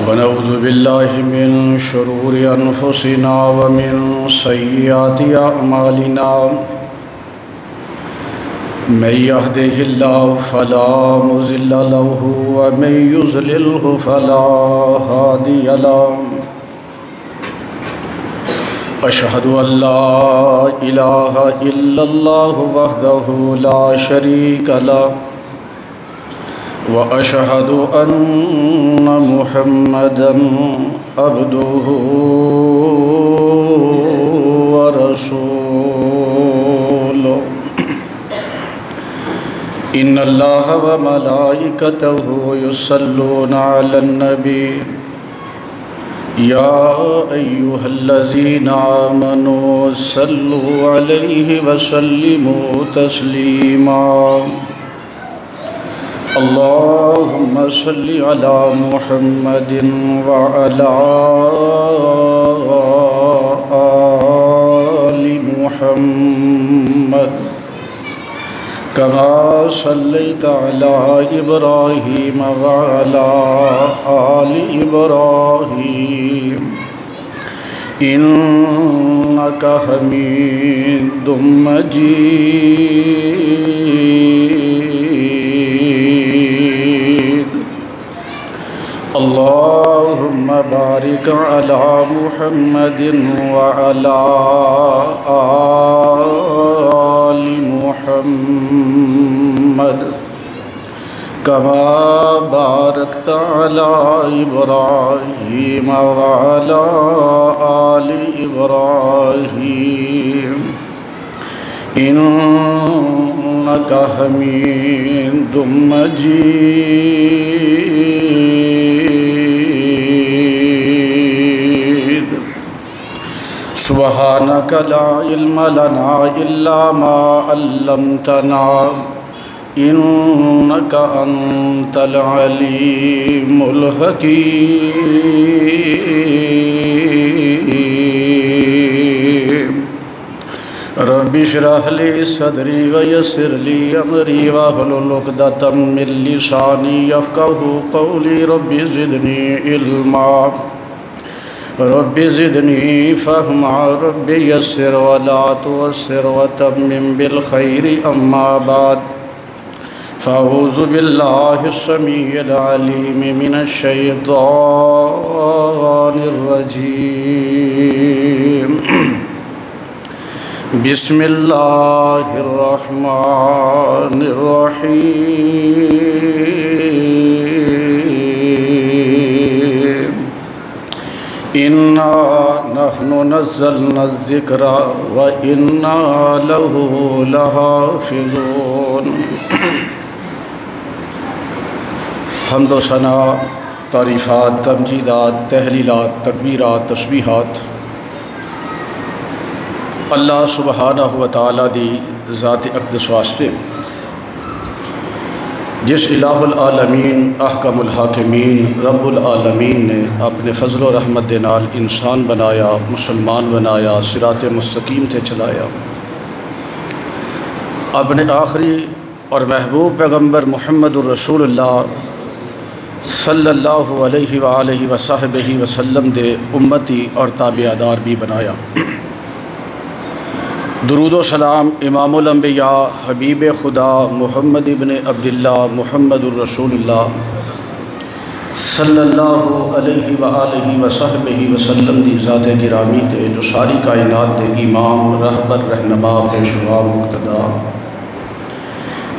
ونعوذ بالله من شرور أنفسنا ومن سيئات أعمالنا من يهده الله فلا مضل له ومن يضلله فلا هادي له أشهد أن لا إله إلا الله وحده لا شريك له وأشهد أن محمدًا عبده ورسوله إن الله وملائكته يصلون على النبي يا أيها الذين آمنوا صلوا عليه وسلموا تسليما اللهم صل على محمد وعلى آل محمد كما صليت على إبراهيم وعلى آل إبراهيم إنك حميد مجيد اللهم بارك على محمد وعلى آل محمد كما باركت على إبراهيم وعلى آل إبراهيم إنك حميد مجيد سبحانك لا علم لنا إلا ما علمتنا إنك أنت العليم الحكيم رب اشرح لي صدري ويسر لي أمري واحلل عقدة من لساني يفقهوا قولي رب زدني علما رب زدني فهما رب يسر ولا تعسر وتمم بالخير أما بعد فأعوذ بالله السميع العليم من الشيطان الرجيم بسم الله الرحمن الرحيم إنا نحن نزلنا الذكر وإنا له لحافظون حمد و ثنا، تعریفات، تمجیدات، تحلیلات، تکبیرات، تسبیحات اللہ سبحانہ و تعالیٰ دی ذات اقدس واسطے جس الہ العالمین احکم الحاکمین رب العالمین نے اپنے فضل و رحمت دے نال انسان بنایا، مسلمان بنایا، صراط مستقیم تے چلایا، اپنے آخری اور محبوب پیغمبر محمد الرسول اللہ صلی اللہ علیہ وآلہ وصحبہ وسلم دے امتی اور تابعدار بھی بنایا۔ درود و سلام امام الانبیاء حبیب خدا محمد ابن عبداللہ محمد الرسول اللہ صلی اللہ علیہ وآلہ وصحبہ وسلم دی ذات گرامی تے جو ساری کائنات دے امام، رہبر، رہنما، پیشوا، مقتدا،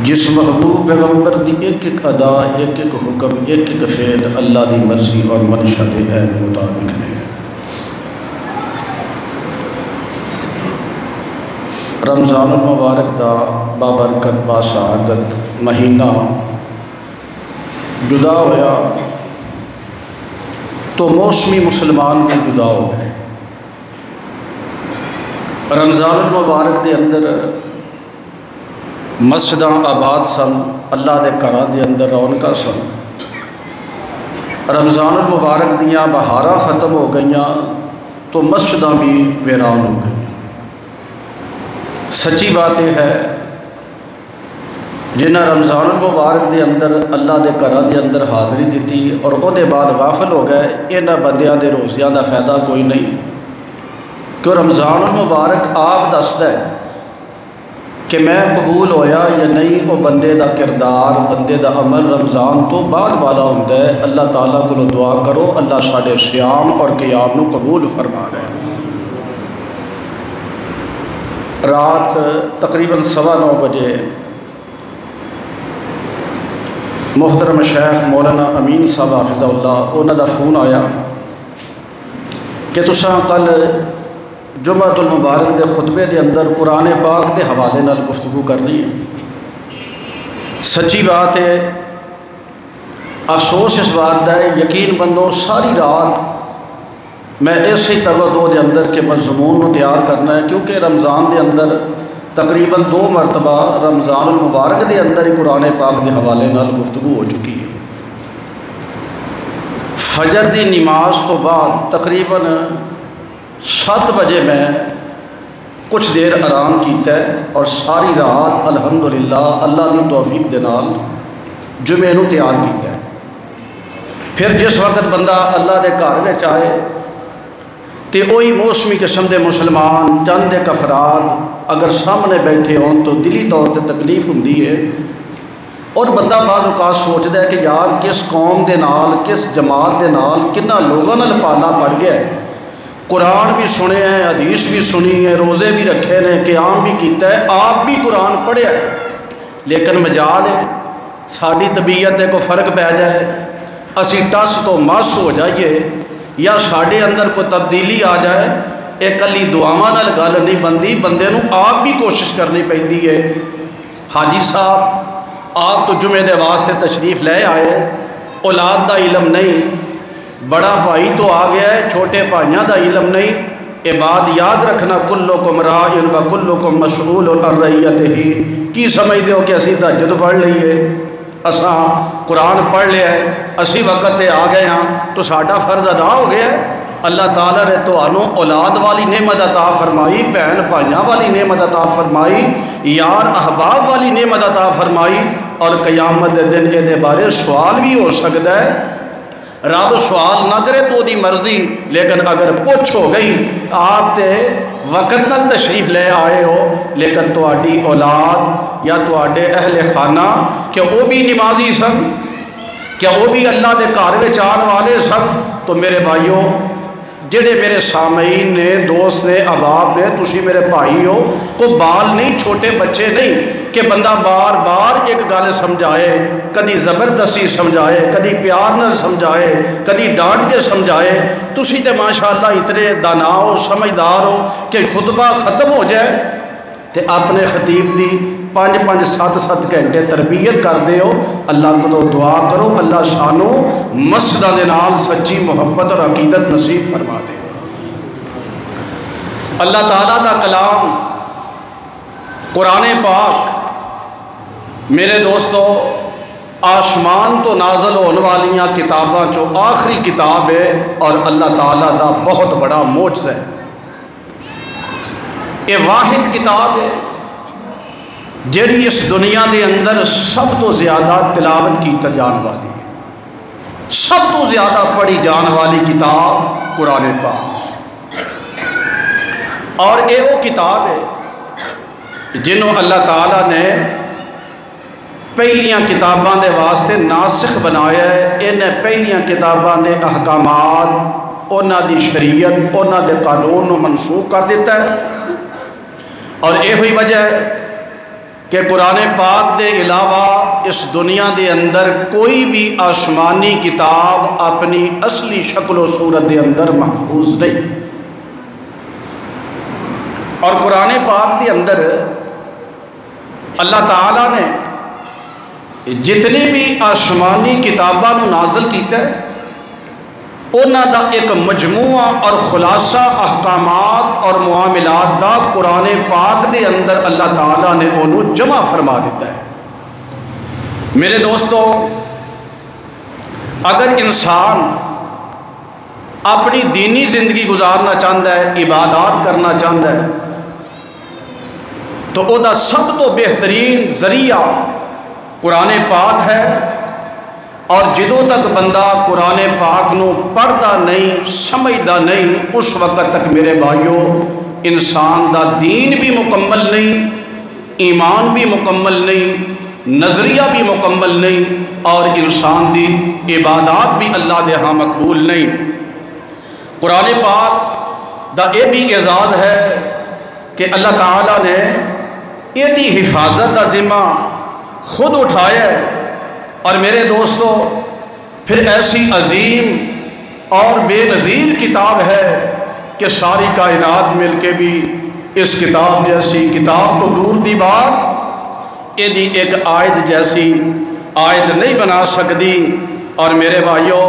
جس محبوب پیغمبر دی ایک ایک ادا، ایک ایک حکم، ایک ایک فعل اللہ دی مرضی اور منشا دے عین مطابق نے۔ رمضان المبارک دا بابرکت باسعادت مہینہ جدا ہویا تو موسمی مسلمان بھی جدا ہو گئے۔ رمضان المبارک دے اندر مسجداں آباد سن، اللہ دے گھراں دے اندر رونقاں سن۔ رمضان المبارک دیاں بہاراں ختم ہو گئیاں تو مسجداں بھی ویران ہو گئیں۔ سچی بات یہ ہے جنہ رمضان المبارک دے اندر اللہ دے گھراں دے اندر حاضری دیتی اور او دے بعد غافل ہو گئے، انہاں بندیاں دے روزیاں دا فائدہ کوئی نہیں، کہ رمضان المبارک آپ دسدا ہے کہ میں قبول ہویا یا نہیں، وہ بندے دا کردار، بندے دا عمل رمضان تو بعد والا ہوندا ہے۔ اللہ تعالیٰ کو دعا کرو اللہ ساڈے صیام اور قیام نو قبول فرما رہے ہیں۔ رات تقریباً 9:15 بجے محترم شیخ مولانا امین صاحب حافظہ اللہ انہاں دا فون آیا کہ تساں کل جمعۃ المبارک دے خطبے دے اندر قرآن پاک دے حوالے نال گفتگو کرنی ہے۔ سچی بات ہے، افسوس اس بات دا ہے، یقین بنو ساری رات میں اسی توجہ دے اندر کہ مضمون نو تیار کرنا ہے، کیونکہ رمضان دے اندر تقریباً 2 مرتبہ رمضان المبارک دے اندر ہی قرآن پاک دے حوالے نال گفتگو ہو چکی ہے۔ فجر دی نماز تو بعد تقریباً 7 بجے میں کچھ دیر آرام کیتا ہے اور ساری رات الحمدللہ اللہ دی توفیق دے نال جمعے نو تیار کیتا ہے۔ پھر جس وقت بندہ اللہ دے گھر وچ آئے تے وہی موسمی قسم دے مسلمان چند ایک افراد اگر سامنے بیٹھے ہون تو دلی طور تے تکلیف ہوندی ہے، اور بندہ بعض اوقات سوچدا ہے کہ یار کس قوم دے نال، کس جماعت دے نال، کنہ لوگاں نال پالا پڑ گیا ہے، قرآن بھی سنے ہیں، حدیث بھی سنی ہے، روزے بھی رکھے نے، قیام بھی کیتا ہے، آپ بھی قرآن پڑھیا ہے، لیکن مجال ہے ساری طبیعت کو فرق پی جائے، اسی ٹس تو مس ہو جائیے یا ساڈے اندر کوئی تبدیلی آ جائے، ایک کلی دعاواں نال گل نہیں بندی، بندے نو آپ بھی کوشش کرنی پیندی ہے۔ حاجی صاحب آپ تو جمعے دے واسطے تشریف لے آئے، اولاد دا علم نہیں، بڑا بھائی تو آ گیا ہے، چھوٹے بھائیاں دا علم نہیں، یہ بات یاد رکھنا، کلکم راع و کلکم مسئول عن رعیتہ۔ کی سمجھتے ہو کہ اسی تہجد پڑھ لئیے، اساں قرآن پڑھ لیا ہے، اسی وقت تے آ گئے ہاں تو ساڈا فرض ادا ہو گیا ہے؟ اللہ تعالیٰ نے تانوں اولاد والی نعمت عطا فرمائی، بہن بھائیاں والی نعمت عطا فرمائی، یار احباب والی نعمت عطا فرمائی، اور قیامت دے دن یہ بارے سوال بھی ہو سکتا ہے۔ رب سوال نہ کرے تو دی مرضی، لیکن اگر پوچھ ہو گئی آپ تے وقت نال تشریف لے آئے ہو، لیکن تہاڈی اولاد یا تہاڈے اہل خانہ کہ وہ بھی نمازی سن، کیا وہ بھی اللہ دے گھر وچ آن والے سن؟ تو میرے بھائیوں، جڑے میرے سامعین نے، دوست نے، احباب نے، تسی میرے بھائی ہو، کوئی بال نہیں، چھوٹے بچے نہیں کہ بندہ بار بار ایک گل سمجھائے، کدی زبردستی سمجھائے، کدی پیار نہ سمجھائے، کدی ڈانٹ کے سمجھائے۔ تسی تے ماشاءاللہ اتنے دانا ہو، سمجھدار ہو کہ خطبہ ختم ہو جائے تے اپنے خطیب دی 5-5 7-7 گھنٹے تربیت کر دے ہو۔ اللہ کو تو دعا کرو اللہ سانو مسجداں دے نال سچی محبت اور عقیدت نصیب فرما دے۔ اللہ تعالیٰ دا کلام قرآن پاک میرے دوستو آسمان تو نازل ہونے والیاں کتاباں چو آخری کتاب ہے، اور اللہ تعالیٰ دا بہت بڑا معجزہ ہے۔ یہ واحد کتاب ہے جیڑی اس دنیا دے اندر سب تو زیادہ تلاوت کی جان والی ہے، سب تو زیادہ پڑھی جان والی کتاب قرآن پاک، اور یہ وہ کتاب ہے جنہوں اللہ تعالیٰ نے پہلیاں کتاباں دے واسطے ناسخ بنایا ہے۔ انہیں پہلیاں کتاباں دے احکامات، انہاں دی شریعت، انہاں دے قانون نو منسوخ کر دیتا ہے، اور یہ ہوئی وجہ ہے کہ قرآن پاک دے علاوہ اس دنیا دے اندر کوئی بھی آسمانی کتاب اپنی اصلی شکل و صورت دے اندر محفوظ نہیں، اور قرآن پاک دے اندر اللہ تعالیٰ نے جتنی بھی آسمانی کتاباں نو نازل کیتا ہے، انہاں دا ایک مجموعہ اور خلاصہ احکامات اور معاملات دا قرآن پاک دے اندر اللہ تعالیٰ نے انہوں جمع فرما دیتا ہے۔ میرے دوستو، اگر انسان اپنی دینی زندگی گزارنا چاہتا ہے، عبادات کرنا چاہتا ہے، تو او دا سب تو بہترین ذریعہ قرآن پاک ہے، اور جدوں تک بندہ قرآن پاک نو پڑھدا نہیں سمجھدا نہیں اس وقت تک میرے بھائیو انسان دا دین بھی مکمل نہیں، ایمان بھی مکمل نہیں، نظریہ بھی مکمل نہیں، اور انسان دی عبادات بھی اللہ دے ہاں مقبول نہیں۔ قرآن پاک دا یہ بھی اعزاز ہے کہ اللہ تعالیٰ نے یہ دی حفاظت دا ذمہ خود اٹھایا ہے، اور میرے دوستو پھر ایسی عظیم اور بے نظیر کتاب ہے کہ ساری کائنات مل کے بھی اس کتاب جیسی کتاب تو دور دی بات یہ دی ایک آیت جیسی آیت نہیں بنا سکتی۔ اور میرے بھائیو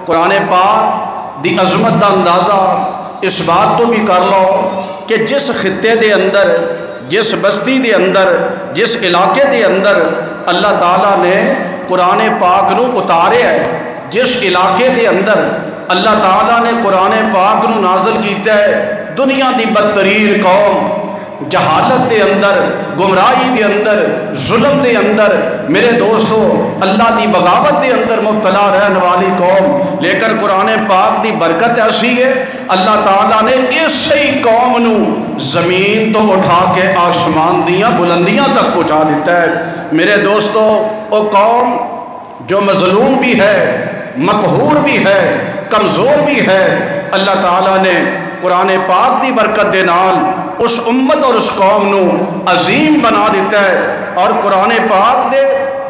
قرآن پاک دی عظمت دا اندازہ اس بات تو بھی کر لو کہ جس خطے دے اندر، جس بستی دے اندر، جس علاقے دے اندر اللہ تعالیٰ نے قرآن پاک نو اتارے ہے، جس علاقے دے اندر اللہ تعالیٰ نے قرآن پاک نو نازل کیتا ہے، دنیا دی بدترین قوم جہالت دے اندر، گمراہی دے اندر، ظلم دے اندر، میرے دوستو اللہ دی بغاوت دے اندر مبتلا رہنے والی قوم، لیکن قرآن پاک دی برکت ایسی ہے اللہ تعالیٰ نے اسی قوم نو زمین تو اٹھا کے آسمان دیاں بلندیاں تک پہنچا دیتا ہے۔ میرے دوستو وہ قوم جو مظلوم بھی ہے، مقہور بھی ہے، کمزور بھی ہے، اللہ تعالیٰ نے قرآن پاک دی برکت دے نال اس امت اور اس قوم نو عظیم بنا دیتا ہے۔ اور قرآن پاک دے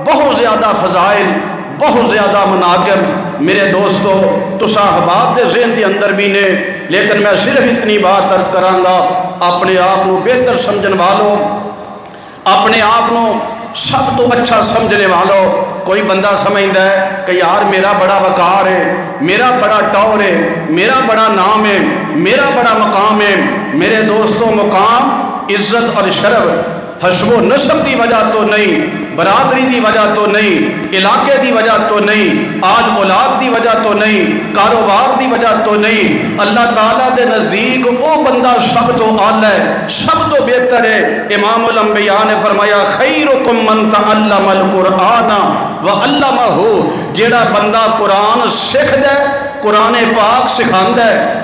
بہت زیادہ فضائل، بہت زیادہ مناقب میرے دوستو تساں احباب دے ذہن دے اندر بھی نے، لیکن میں صرف اتنی بات عرض کراں گا، اپنے آپ نو بہتر سمجھن والوں، اپنے آپ نو سب تو اچھا سمجھنے والوں، کوئی بندہ سمجھتا ہے کہ یار میرا بڑا وقار ہے، میرا بڑا ٹور ہے، میرا بڑا نام ہے، میرا بڑا مقام ہے۔ میرے دوستوں مقام، عزت اور شرف حسب و نسب دی وجہ تو نہیں، برادری دی وجہ تو نہیں، علاقے دی وجہ تو نہیں، آج اولاد دی وجہ تو نہیں، کاروبار دی وجہ تو نہیں، اللہ تعالیٰ دے نزدیک وہ بندہ سب تو اعلیٰ ہے، سب تو بہتر ہے۔ امام الانبیاء نے فرمایا خیرکم من تعلم القرآن وعلمہ، جیڑا بندہ قرآن سکھ دے، قرآن پاک سکھاندہ ہے،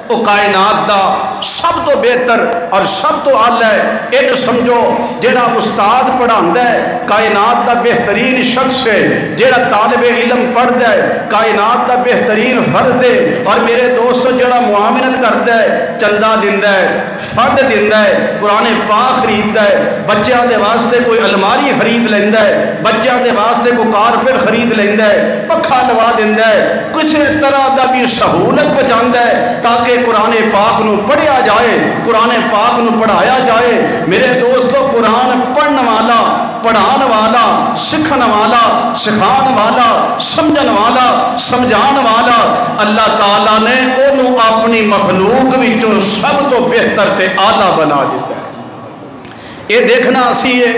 وہ کائنات دا سب تو بہتر اور سب تو اعلیٰ ہے۔ یہ سمجھو جیڑا استاد پڑھاندا ہے کائنات دا بہترین شخص ہے، جیڑا طالب علم پڑھدا ہے کائنات دا بہترین فرد ہے۔ اور میرے دوستو جیڑا معاونت کردا ہے، چندہ دیندا ہے، فنڈ دیندا ہے، قرآن پاک خریددا ہے، بچیاں دے واسطے کوئی الماری خرید لیندا ہے، بچیاں دے واسطے کوئی کارپیٹ خرید لیندا ہے، پکھا لوا دیندا ہے، کسی طرح دا بھی سہولت پہنچاندا ہے تاکہ قرآن پاک نو پڑھیا جائے، قرآن پاک نو پڑھایا جائے۔ میرے دوستو قرآن پڑھن والا، پڑھان والا، سکھن والا، سکھان والا، سمجھن والا، سمجھان والا، اللہ تعالیٰ نے انہوں اپنی مخلوق وچوں سب تو بہتر تے اعلیٰ بنا دیتا ہے۔ یہ دیکھنا اسی ہے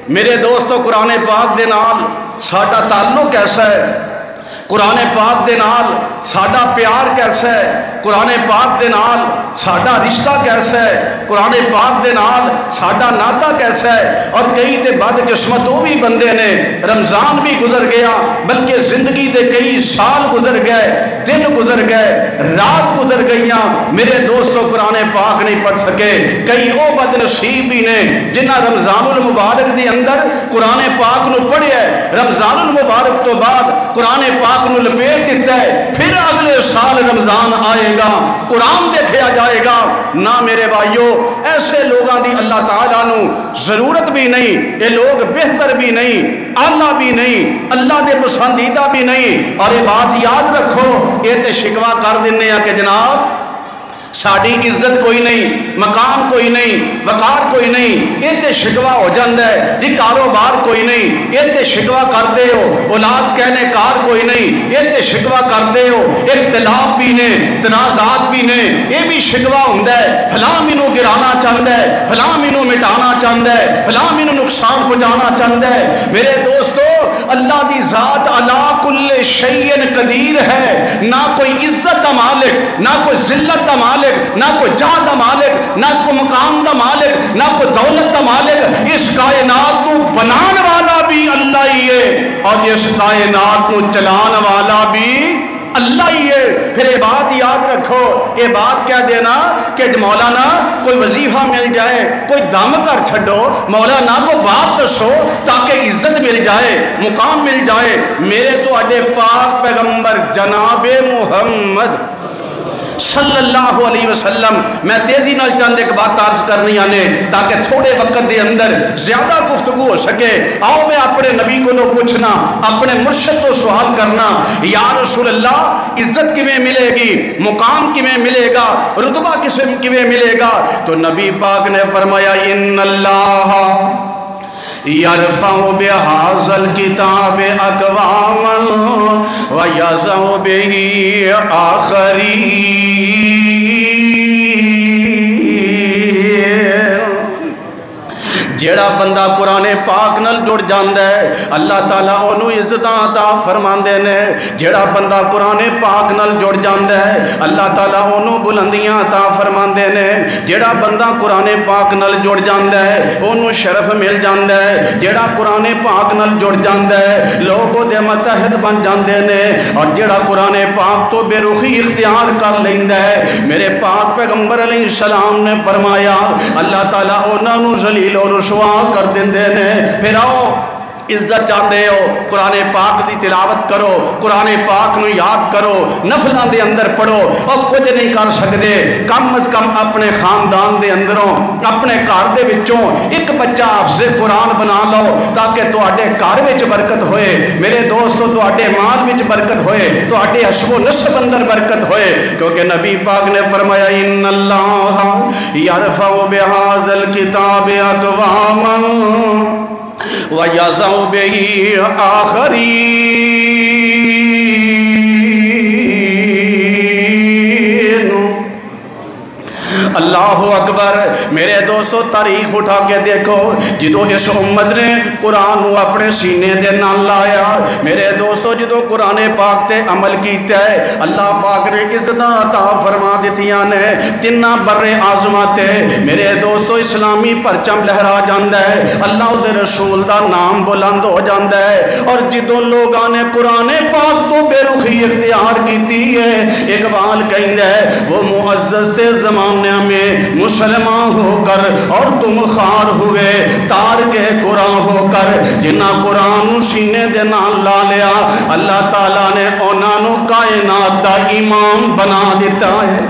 میرے دوستو قرآن پاک دے نال ساڈا تعلق کیسا ہے، قرآن پاک دے نال ساڈا پیار کیسا ہے، قرآن پاک دے نال ساڈا رشتہ کیسا ہے، قرآن پاک دے نال ساڈا ناتا کیسا ہے۔ اور کئی تے بد قسمت وہ بھی بندے نے، رمضان بھی گزر گیا بلکہ زندگی دے کئی سال گزر گئے، دن گزر گئے، رات گزر گئیاں، میرے دوستو قرآن پاک نہیں پڑھ سکے۔ کئی وہ بد نصیب بھی نے جنہ رمضان المبارک دے اندر قرآن پاک نو پڑھیا ہے، رمضان المبارک تو بعد قرآن پاک نو لپیٹ دیتا ہے، پھر اگلے سال رمضان آئے گا، قرآن دیکھیا جائے گا نہ۔ میرے بھائیو ایسے لوگاں دی اللہ تعالیٰ نو ضرورت بھی نہیں، یہ لوگ بہتر بھی نہیں، اعلیٰ بھی نہیں، اللہ دے پسندیدہ بھی نہیں۔ اور یہ بات یاد رکھو، یہ تے شکوہ کر دینے ہیں کہ جناب ساڑی عزت کوئی نہیں، مقام کوئی نہیں، وقار کوئی نہیں، یہ تے شکوہ ہو جاندہ ہے جی، کاروبار کوئی نہیں، یہ تے شکوہ کر دے ہو، اولاد کہنے کار کوئی نہیں، یہ تے شکوہ کر دے ہو، اختلاف بھی نے، تنازعات بھی نے، یہ بھی شکوہ ہوندہ ہے، فلاں مینوں گرانا چاہندہ ہے، فلاں مینوں مٹانا چاہندہ ہے، فلاں مینوں نقصان پہنچانا چاہندہ ہے۔ میرے دوستو اللہ دی ذات علی کل شیء قدیر ہے، نہ کوئی عزت دا مالک، نہ کوئی ذلت دا مالک، نہ کوئی جاہ دا مالک، نہ کوئی مقام دا مالک، نہ کوئی دولت دا مالک، اس کائنات کو بنان والا بھی اللہ ہے اور اس کائنات کو چلان والا بھی اللہ ہی ہے۔ پھر یہ بات یاد رکھو، یہ بات کہہ دینا کہ مولانا کوئی وظیفہ مل جائے، کوئی دم کر چھڑو، مولانا کو بات دسو تاکہ عزت مل جائے، مقام مل جائے۔ میرے تو اڈے پاک پیغمبر جناب محمد صلی اللہ علیہ وسلم، میں تیزی نال چند ایک بات عرض کرنی آنے تاکہ تھوڑے وقت دے اندر زیادہ گفتگو ہو سکے۔ آؤ میں اپنے نبی کو لو پوچھنا، اپنے مرشد تو سوال کرنا، یا رسول اللہ عزت کیویں ملے گی، مقام کیویں ملے گا، رتبہ کیویں ملے گا؟ تو نبی پاک نے فرمایا ان اللہ یرفع بہذا الکتاب اقواما ویضع بہ آخرین۔ جیڑا بندہ قرآن پاک نال جڑ جاندا ہے اللہ تعالیٰ انہوں عزتاں عطا فرماندے نے۔ جیڑا بندہ قرآن پاک نال جڑ جاندا ہے اللہ تعالیٰ انہوں بلندیاں عطا فرماندے نے۔ جیڑا بندہ قرآن پاک نال جڑ جاندا ہے انہوں شرف مل جاندا ہے۔ جیڑا قرآن پاک نال جڑ جاندا ہے لوگ دے متحد بن جاندے نے، اور جیڑا قرآن پاک تو بے رخی اختیار کر لیندا ہے، میرے پاک پیغمبر علیہ السلام نے فرمایا اللہ تعالیٰ انہوں نے ذلیل اور رسوا کر دیندے نے۔ پھر آؤ عزت چاہتے ہو قرآن پاک دی تلاوت کرو، قرآن پاک نو یاد کرو، نفلان دے اندر پڑھو، اور کچھ نہیں کر سکتے کم از کم اپنے خاندان دے اندروں اپنے گھر دے وچوں ایک بچہ حافظ قرآن بنا لو تاکہ تواڈے گھر وچ برکت ہوئے۔ میرے دوستو تواڈے مال وچ برکت ہوئے، تواڈے حشر و نسب اندر برکت ہوئے، کیونکہ نبی پاک نے فرمایا ان اللہ یرفع بہذا الکتاب اقواما وَيَضَعُ بِهِ آخَرِينَ۔ اللہ اکبر۔ میرے دوستو تاریخ اٹھا کے دیکھو، جدو اس امت نے قرآن اپنے سینے دے نال لایا، میرے دوستو جدو قرآن پاک تے عمل کیتا ہے اللہ پاک نے عزتاں عطا فرما دتیاں نے۔ تیناں بر اعظماں تے میرے دوستو اسلامی پرچم لہرا جاندا ہے، اللہ دے رسول دا نام بلند ہو جاندا ہے۔ اور جدو لوگاں نے قرآن پاک تو بے رخی اختیار کیتی ہے، اقبال کہندا ہے وہ معزز تے زمانے میں مسلمان ہو کر اور تم خار ہوئے تار کے قرآن ہو کر، جنہ قرآن سینے دے نال لا لیا اللہ تعالیٰ نے انہاں نو کائنات دا امام بنا دیتا ہے۔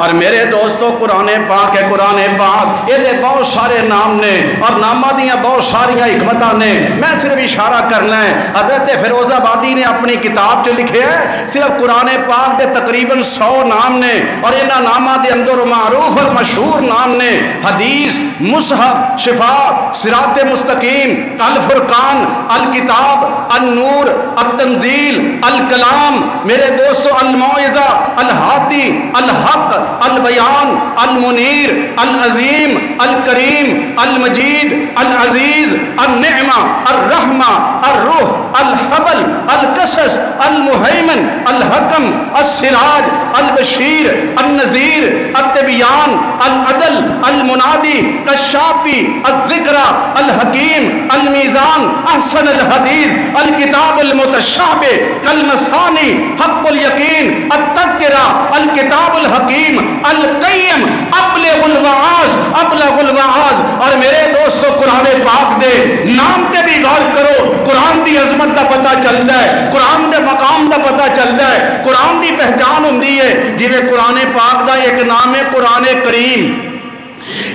اور میرے دوستو قرآن پاک ہے، قرآن پاک یہ دے بہت سارے نام نے اور نامہ دیاں بہت ساریاں حکمتاں نے، میں صرف اشارہ کرنا ہے۔ حضرت فیروز آبادی نے اپنی کتاب جو لکھے ہے صرف قرآن پاک دے تقریباً 100 نام نے، اور انہاں نامہ دے اندر معروف اور مشہور نام نے حدیث، مصحف، شفا، صراط مستقیم، الفرقان، الکتاب، النور، التنزیل، الکلام، میرے دوستو الموعظہ، الہادی، الحق، البیان، المنیر، العظیم، الکریم، المجید، العزیز، النعمہ، الرحمہ، الروح، الحبل، القصص، المہیمن، الحکم، السراج، البشیر، النذیر، التبیان، العدل، المنادی، الشافی، الذکرہ، الحکیم، المیزان، احسن الحدیث، الکتاب المتشابہ، المثانی، حق الیقین، التذکرہ، الکتاب الحکیم، القیم، ابلغ الوعاظ، ابلغ الوعاظ۔ اور میرے دوستو قرآن پاک دے نام تے بھی غور کرو، قرآن دی عظمت دا پتہ چلتا ہے، قرآن دے مقام دا پتہ چلتا ہے، قرآن دی پہچان ہوندی ہے۔ جویں قرآن پاک دا ایک نام ہے قرآن کریم،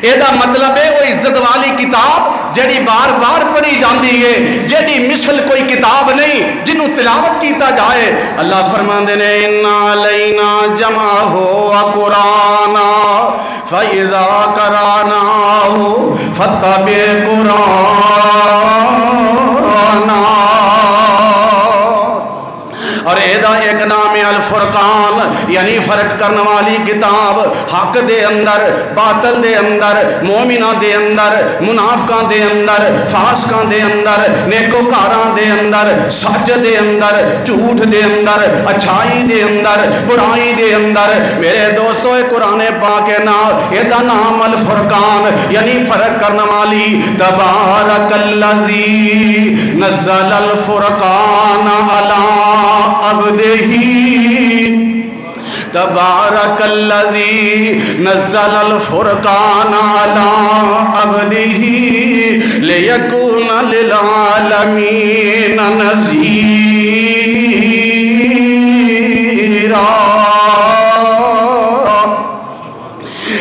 یہ دا مطلب ہے وہ عزت والی کتاب جڑی بار بار پڑھی جاندی ہے، جڑی مثل کوئی کتاب نہیں جنوں تلاوت کیتا جائے۔ اللہ فرماندے نے اِنَّا عَلَيْنَا جَمْعَهُ وَقُرْآنَهُ فَإِذَا قَرَأْنَاهُ فَاتَّبِعْ قُرْآنَهُ۔ اور اے یہ ایک نام الفرقان یعنی فرق کرنے والی کتاب، حق دے اندر باطل دے اندر، مومناں دے اندر منافقاں دے اندر، فاسقاں دے اندر نیکوکاراں دے اندر، سچ دے اندر جھوٹ دے اندر، اچھائی دے اندر برائی دے اندر۔ میرے دوستو قرآن پاک ہے نا، یہ نام الفرقان یعنی فرق کرنے والی۔ تبارک الذی نزل الفرقان علی عبدہ، تبارک الذی نزل الفرقان علی عبدہ لیکون للعالمین نذیرا۔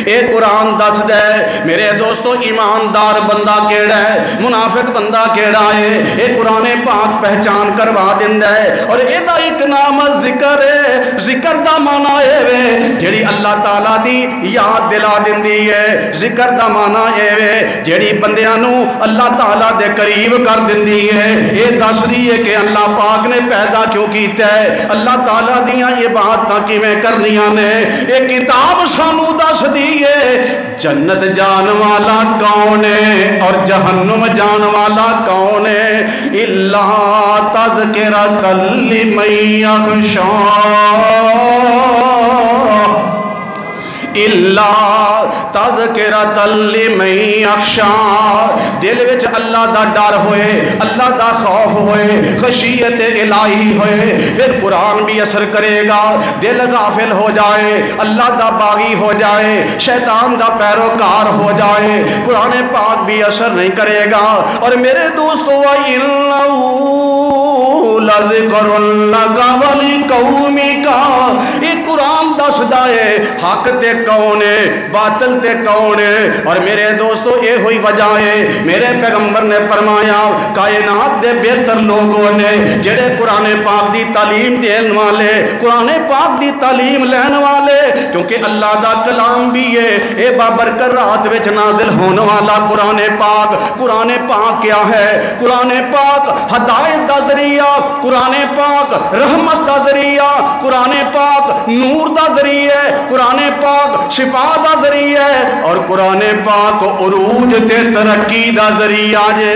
اے قرآن دس دے میرے دوستو ایماندار بندہ کیڑا ہے، منافق بندہ کیڑا ہے، اے قرآن پاک پہچان کروا دیندا ہے۔ اور اے دا ایک نام ذکر ہے، ذکر دا معنی اے وے جڑی اللہ تعالیٰ دی یاد دلا دیندی ہے، ذکر دا معنی اے وے جڑی بندیاں نو اللہ تعالیٰ دے قریب کر دیندی ہے۔ اے دس دی ہے کہ اللہ پاک نے پیدا کیوں کیتا ہے، اللہ تعالیٰ دیاں عبادتاں کیویں کرنیاں نے۔ اے کتاب سانو دس دی جنت جان والا کون ہے اور جہنم جان والا کون ہے؟ الا تذکرۃ لمن یخشی، الا تذکرۃ لمن یخشی۔ دل وچ اللہ دا ڈر ہوئے، اللہ دا خوف ہوئے، خشیت الہی ہوئے، پھر قرآن بھی اثر کرے گا۔ دل غافل ہو جائے، اللہ دا باغی ہو جائے، شیطان دا پیروکار ہو جائے، قرآن پاک بھی اثر نہیں کرے گا۔ اور میرے دوستو وَإِنَّهُ لَذِكْرٌ لَكَ وَلِقَوْمِكَ، یہ قرآن دس دائے حق تے کون ہے باطل تے کون ہے۔ اور میرے دوستو یہ ہوئی وجہ ہے میرے پیغمبر نے فرمایا کائنات دے بہتر لوگوں نے جڑے قرآن پاک دی تعلیم دین والے، قرآن پاک دی تعلیم لین والے، کیونکہ اللہ دا کلام بھی ہے، اے بابرکت رات وچ نازل ہونے والا قرآن پاک۔ قرآن پاک کیا ہے؟ قرآن پاک ہدایت دا ذریعہ، قرآن پاک رحمت دا ذریعہ، قرآن پاک نور دا ذریعہ، قرآن پاک شفا دا ذریعہ، اور قرآن پاک عروج تے ترقی دا ذریعہ جے۔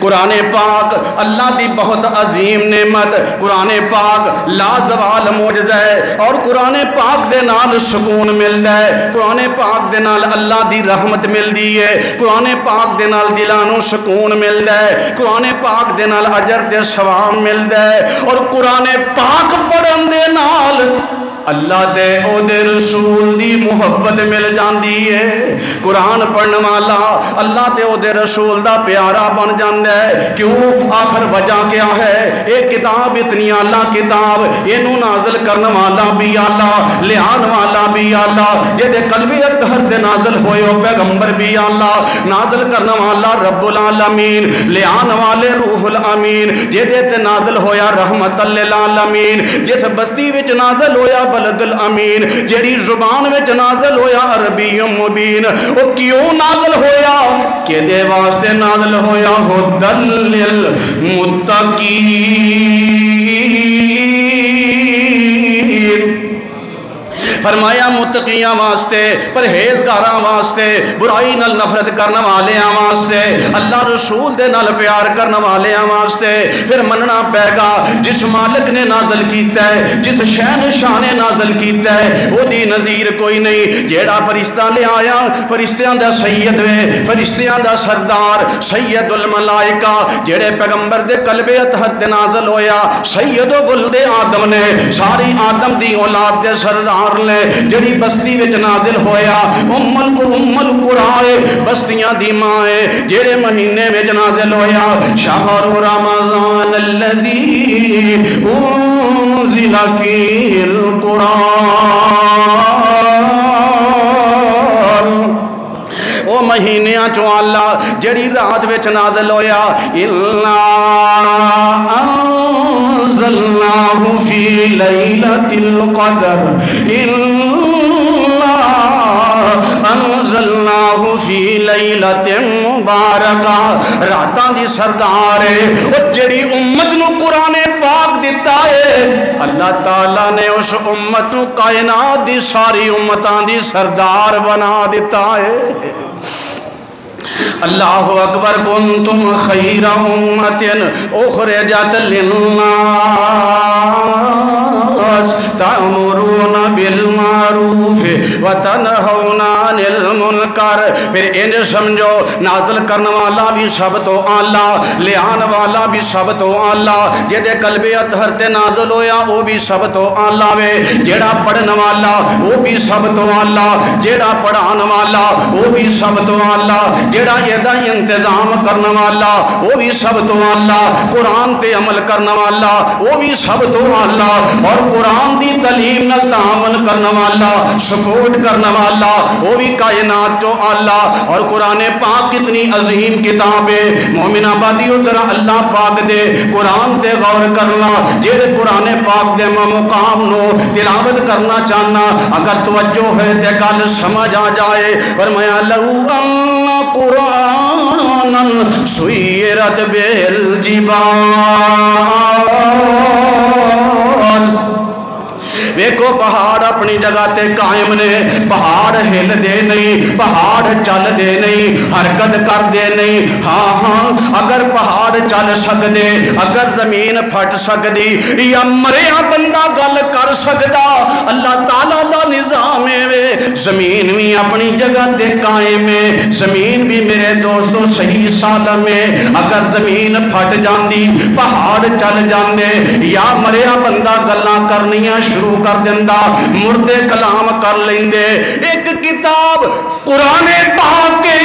قرآن پاک اللہ دی بہت عظیم نعمت، قرآن پاک لازوال معجزہ ہے، اور قرآن پاک دے نال سکون ملدا ہے، قرآن پاک دے نال اللہ دی رحمت ملدی ہے، قرآن پاک دے نال دلاں نوں سکون ملدا ہے، قرآن پاک دے نال اجر تے ثواب ملدا ہے۔ اور قرآن پاک پڑھن دے نال اللہ دے او دے رسول دی محبت مل جاندی ہے۔ قرآن پڑھن والا اللہ دے او دے رسول دا پیارا بن جاندا ہے۔ کیوں؟ آخر وجہ کیا ہے؟ ایک کتاب اتنی اعلیٰ کتاب، اینو نازل کرن والا بھی اعلیٰ، لعان والا بھی اعلیٰ، جدے قلبِ اطہر دے نازل ہوئے ہو پیغمبر بھی اعلیٰ، نازل کرن والا رب العالمین، لعان والے روح الامین، جدے تے نازل ہویا رحمت للعالمین، جس بستی وچ نازل ہویا بلد الامین، جیڑی زبان وچ نازل ہویا عربی مبین۔ او کیوں نازل ہویا؟ کہ دے واسطے نازل ہویا ہدی للمتقین، فرمایا متقیاں واسطے، پرہیزگاراں واسطے، برائی نال نفرت کرنے والیاں واسطے، اللہ رسول دے نال پیار کرنے والیاں واسطے۔ پھر مننا پے گا جس مالک نے نازل کیتا ہے، جس شہنشاہ نے نازل کیتا ہے، او دی نظیر کوئی نہیں، جیڑا فرشتہ لے آیا، فرشتیاں دا سید وے، فرشتیاں دا سردار، سید الملائکہ، جیڑے پیغمبر دے قلب اطہر تے نازل ہویا، سید ولد آدم نے، ساری آدم دی اولاد دے سردار نے، جڑی بستی وچ نازل ہویا، ام القرائے، بستیاں دی ماں، جڑے مہینے وچ نازل ہویا، شہر رمضان الذی انزل فیہ القرآن، او مہینیاں چوں اللہ جڑی رات وچ نازل ہویا، اِلَّا انزلناہ فی لیلۃ القدر، اِلَّا انزلناہ فی لیلۃ مبارکہ، راتاں دی سردار ہے او جڑی امت نو قرآن پاک دیتا ہے، اللہ تعالیٰ نے اس امت نو کائنات دی ساری امتاں دی سردار بنا دیتا ہے۔ اللہ اکبر، کنتم خیر امت اخرجت للناس تأمرون بالمعروف وتنہون عن المنکر۔ پھر انہیں سمجھو نازل کرنے والا بھی سب تو اعلیٰ، لے آنے والا بھی سب تو اعلیٰ، جدے قلب اطہر تے نازل ہویا وہ بھی سب تو اعلیٰ وے، جیڑا پڑھنے والا وہ بھی سب تو اعلیٰ، جیڑا پڑھانے والا وہ بھی سب تو اعلیٰ، جیڑا یہ انتظام کرنے والا وہ بھی سب تو اعلیٰ، قرآن تے عمل کرنے والا وہ بھی سب تو اعلیٰ، اور قرآن دی تعلیم نال تعامل کرنے والا، سپورٹ کرنے والا وہ بھی کائنات تو اعلیٰ۔ اور قرآن پاک کتنی عظیم کتاب ہے، مومن آبادیوں طرح اللہ پاک دے قرآن تے غور کرنا، جیڑے قرآن پاک دے مقام نو تلاوت کرنا چاہنا، اگر توجہ ہے تے گل سمجھ آ جائے۔ فرمایا لو ان قرآنا سیرت بالجبال، ویکھو پہاڑ اپنی جگہ تے قائم نے، پہاڑ ہل دے نہیں، پہاڑ چل دے نہیں، حرکت کر دے نہیں۔ ہاں ہاں اگر پہاڑ چل سکدے، اگر زمین پھٹ سکدی، یا مریا بندہ گل کر سکدا، اللہ تعالیٰ دا نظام ہے، زمین بھی اپنی جگہ تے قائم ہے، زمین بھی میرے دوستو صحیح سالم ہے۔ اگر زمین پھٹ جاندی، پہاڑ چل جاندے، یا مریا بندہ گلاں کرنیاں شروع کر دیندہ، مردے کلام کر لیندے۔ ایک کتاب قرآن پاک کے،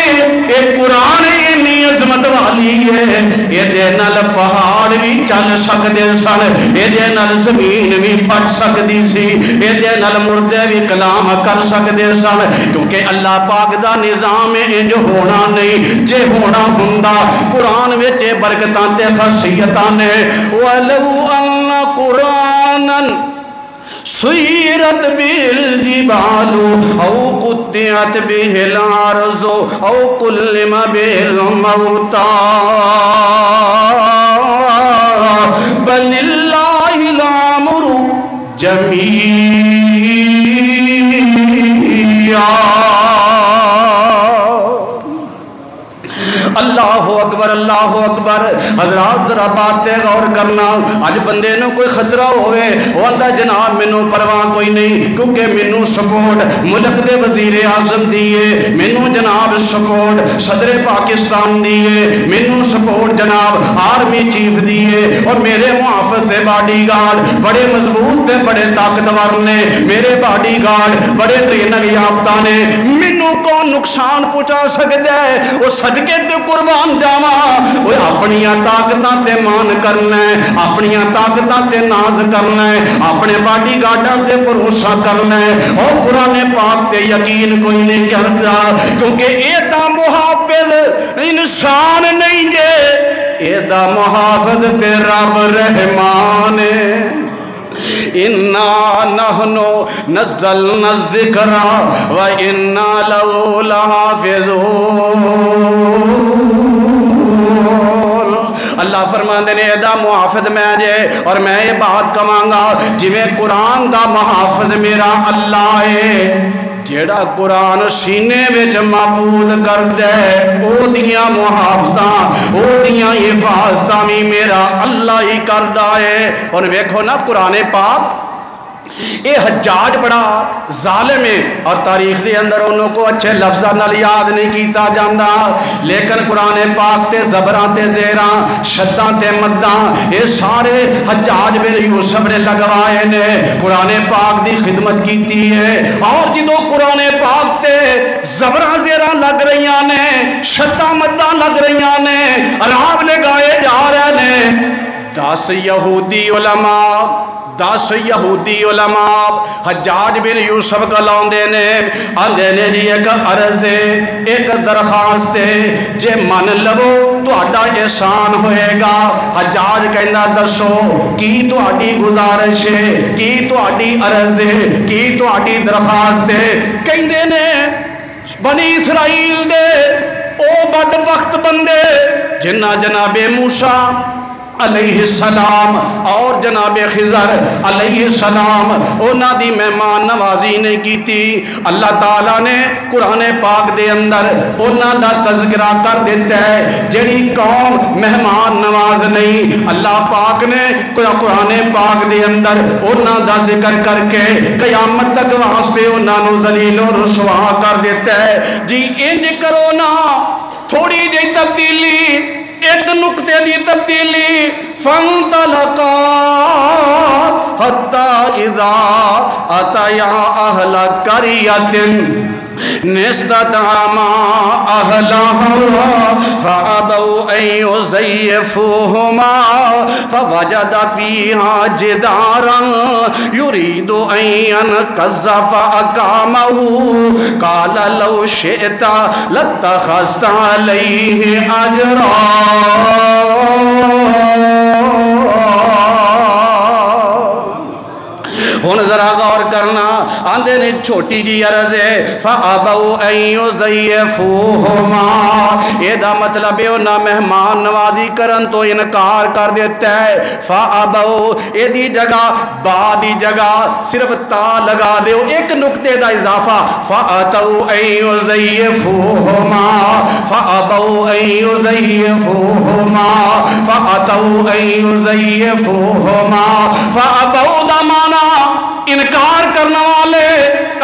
ایک قرآن اتنی عظمت والی ہے، یہ دے نال پہاڑ بھی چل سکدے سن، یہ دے نال زمین بھی پھٹ سکدی سی، یہ دے نال مردے بھی کلام کر سکدے سن، کیونکہ اللہ پاک دا نظام انج ہونا نہیں، جے ہونا ہوندا قرآن وچ برکتاں تے خاصیتاں نے۔ وَلَوْ أَنَّ قُرْآنًا سیرت بالجبال او قطعت به الارض او کلم به الموتى بل اللہ الامر جمیعا۔ اللہ اکبر، اللہ اکبر۔ حضرات ذرا بات تے غور کرنا، اج بندے نو کوئی خطرہ ہوئے وہ آندا جناب مینوں پرواہ کوئی نہیں، کیونکہ مینوں سپورٹ ملک دے وزیر اعظم دیے، مینوں جناب سپورٹ صدر پاکستان دیے، مینوں سپورٹ جناب آرمی چیف دیے، اور میرے محافظ سے باڈی گارڈ بڑے مضبوط تے بڑے طاقتور نے، میرے باڈی گارڈ بڑے ٹرینر یافتہ نے، مینوں کون نقصان پہنچا سکتا ہے؟ وہ صدقے تے قربان جاواں، وہ اپنیاں طاقتاں تے مان کرنا ہے، اپنیاں طاقتاں تے ناز کرنا ہے، اپنے باڈی گارڈاں تے بھروسہ کرنا ہے، اور قرآن پاک تے یقین کوئی نہیں کرتا، کیونکہ اے دا محافظ انسان نہیں جے، اے دا محافظ تے رب رحمان ہے۔ اِنَّا نَحْنُ نَزَّلْنَا الذِّكْرَ وَإِنَّا لَهُ لَحَافِظُونَ۔ اللہ فرماندے نے ادا محافظ میں جے، اور میں یہ بات کہاں گا جی میں قرآن دا محافظ میرا اللہ ہے، جیڑا قرآن سینے وچ محفوظ کر دے، او دیاں محافظاں، او دیاں حفاظتاں بھی میرا اللہ ہی کردا ہے۔ اور ویکھو نا قرآن پاک اے حجاج بڑا ظالم ہے، اور تاریخ دے اندر انہوں کو اچھے لفظاں نال یاد نہیں کیتا جاندا، لیکن قرآن پاک تے زبراں تے زیراں شداں تے مداں یہ سارے حجاج بن یوسف نے لگوائے نے، قرآن پاک دی خدمت کیتی ہے۔ اور جدو قرآن پاک تے زبراں زیراں لگ رہیاں نے، شداں مداں لگ رہیاں نے، عراب لگائے جا رہے نے، 10 یہودی علماء حجاج بن یوسف کا لاؤندے نے، آندے نے جی ایک عرض ہے، ایک درخواست ہے، جے من لو تو اڈا احسان ہوئے گا۔ حجاج کہندہ دسو کی تو اڈی گزارش ہے، کی تو اڈی عرض ہے، کی تو اڈی درخواست ہے؟ کہندے نے بنی اسرائیل دے او بدبخت بندے جنہ جناب موسیٰ علیہ السلام اور جناب خضر علیہ السلام اونا دی مہمان نوازی نے کی تھی، اللہ تعالیٰ نے قرآن پاک دے اندر اونا دا تذکرہ کر دیتا ہے جڑی قوم مہمان نواز نہیں، اللہ پاک نے قرآن پاک دے اندر اونا دا ذکر کر کے قیامت تک واسطے اونا نو ذلیل و رسوا کر دیتا ہے۔ جی انج کرو نا، تھوڑی جی تبدیلی، ایک نقطے دی تبدیلی، فانطلقا حتی اذا اتیا اہل قریۃ نستطعما اہلہا فابوا ان یضیفوہما فوجد فیہا جدارا یرید ان ینقض فاقامہ قال لو شئت لاتخذت علیہ اجرا۔ ہن ذرا غور کرنا، آندے نے چھوٹی جی عرض ہے فَأَبَوْا أَن يُضَيِّفُوهُمَا، یہ دا مطلب ہے انہاں مہمان نوازی کرن تو انکار کر دیتا ہے۔ فَأَبَوْا یہ دی جگہ با دی جگہ صرف تا لگا دیو، ایک نقطے دا اضافہ، فَأَتَوْا أَن يُضَيِّفُوهُمَا فَأَبَوْا أَن يُضَيِّفُوهُمَا فَأَتَوْا أَن يُضَيِّفُوهُمَا۔ فَأَبَوْا دا معنی انکار کرنے والے،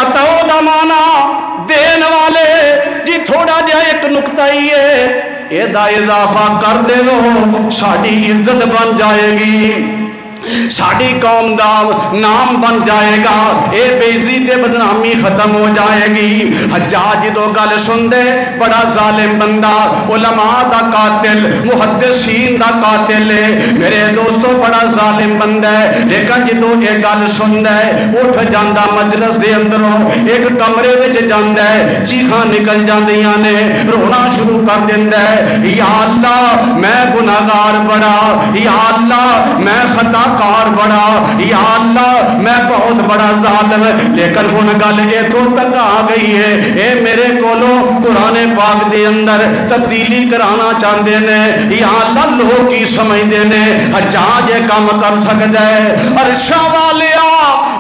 اتو دا معنی دین والے، جی تھوڑا جا ایک نقطہ ہی ہے، اے دا اضافہ کر دے لو، ساڑی عزت بن جائے گی، ساڑی قوم دا نام بن جائے گا، اے بے عزت بدنامی ختم ہو جائے گی۔ حجاج دو گل سن دے، بڑا ظالم بندہ، علماء دا قاتل، محدثین دا قاتل ہے، میرے دوستو بڑا ظالم بندہ ہے، لیکن جدو ایک گل سن دے اٹھ جاندہ مجلس دے اندروں، ایک کمرے وچ جاندہ ہے، چیخاں نکل جاندیاں نے، رونا شروع کر دیندہ ہے، یا اللہ میں گناہگار بڑا، یا اللہ میں خطا کار بڑا، یا اللہ میں بہت بڑا ظالم، لیکن ہن گل ایتھوں تک آ گئی ہے، اے میرے کولو قرآن پاک دے اندر تبدیلی کرانا چاہندے نے، یا اللہ لوگ کی سمجھدے نے حجاج کام کر سکدا ہے۔ عرشا والیا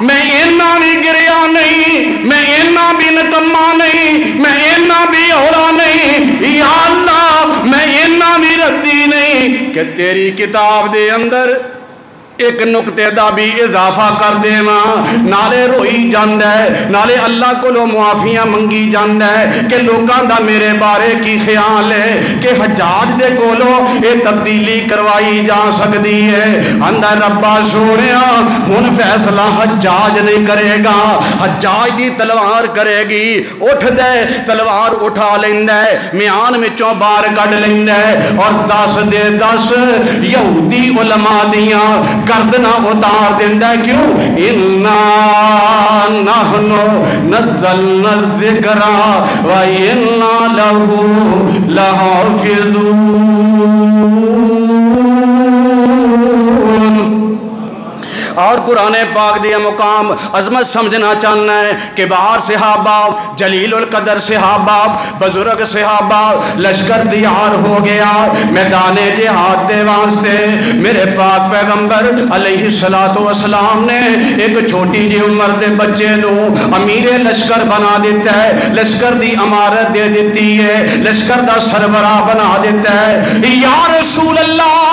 میں اینا بھی گریا نہیں، میں اینا بھی نکما نہیں، میں اینا بھی ہورا نہیں، یا اللہ میں اینا بھی ردی نہیں کہ تیری کتاب دے اندر ایک نقطے دا بھی اضافہ کر دینا، نالے روئی جاندہ ہے، نالے اللہ کو لو معافیاں منگی جاندہ ہے کہ لوگاں دا میرے بارے کی خیال ہے کہ حجاج دے کو لو یہ تبدیلی کروائی جا سکتی ہے۔ اندر ربا سونیا ہن فیصلہ حجاج نہیں کرے گا، حجاج دی تلوار کرے گی، اٹھ دے تلوار اٹھا لیندہ ہے، میان وچوں بار کڈ لیندہ ہے اور 10 یہودی علماء دیاں گردنا اتار دیندہ ہے۔ کیوں؟ اِنَّا نَحْنُ نَزَّلْنَا الذِّكْرَ وَإِنَّا لَهُ لَحَافِظُونَ۔ اور قرآن پاک دیا مقام عظمت سمجھنا چاہنا ہے کہ باہر صحابہ، جلیل القدر صحابہ، بزرگ صحابہ، لشکر دیار ہو گیا میدان جہاد دے واسطے، میرے پاک پیغمبر علیہ السلام نے ایک چھوٹی جی عمر دے بچے نو امیر لشکر بنا دیتا ہے، لشکر دی امارت دے دیتی ہے، لشکر دا سربراہ بنا دیتا ہے۔ یا رسول اللہ